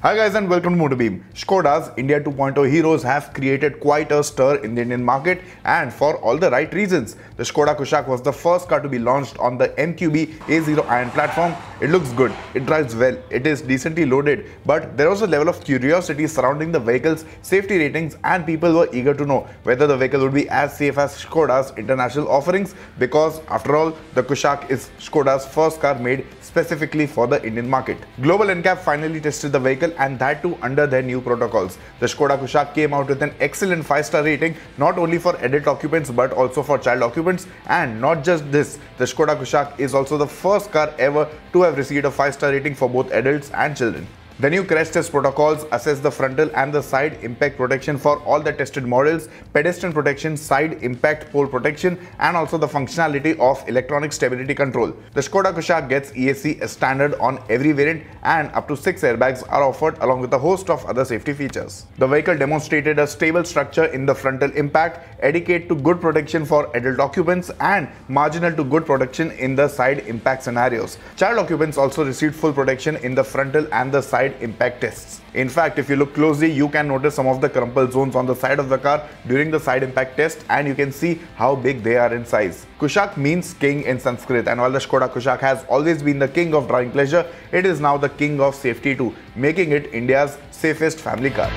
Hi guys and welcome to MotorBeam. Škoda's India 2.0 heroes have created quite a stir in the Indian market and for all the right reasons. The Škoda Kushaq was the first car to be launched on the MQB A0 iron platform. It looks good, it drives well, it is decently loaded, but there was a level of curiosity surrounding the vehicle's safety ratings and people were eager to know whether the vehicle would be as safe as Škoda's international offerings because after all, the Kushaq is Škoda's first car made specifically for the Indian market. Global NCAP finally tested the vehicle and that too under their new protocols. The Škoda Kushaq came out with an excellent 5-star rating not only for adult occupants but also for child occupants, and not just this, the Škoda Kushaq is also the first car ever to have received a 5-star rating for both adults and children. The new crash test protocols assess the frontal and the side impact protection for all the tested models, pedestrian protection, side impact pole protection, and also the functionality of electronic stability control. The Škoda Kushaq gets ESC as standard on every variant and up to 6 airbags are offered along with a host of other safety features. The vehicle demonstrated a stable structure in the frontal impact, adequate to good protection for adult occupants and marginal to good protection in the side impact scenarios. Child occupants also received full protection in the frontal and the side impact tests. In fact, if you look closely, you can notice some of the crumple zones on the side of the car during the side impact test and you can see how big they are in size. Kushaq means king in Sanskrit, and while the Škoda Kushaq has always been the king of driving pleasure, it is now the king of safety too, making it India's safest family car.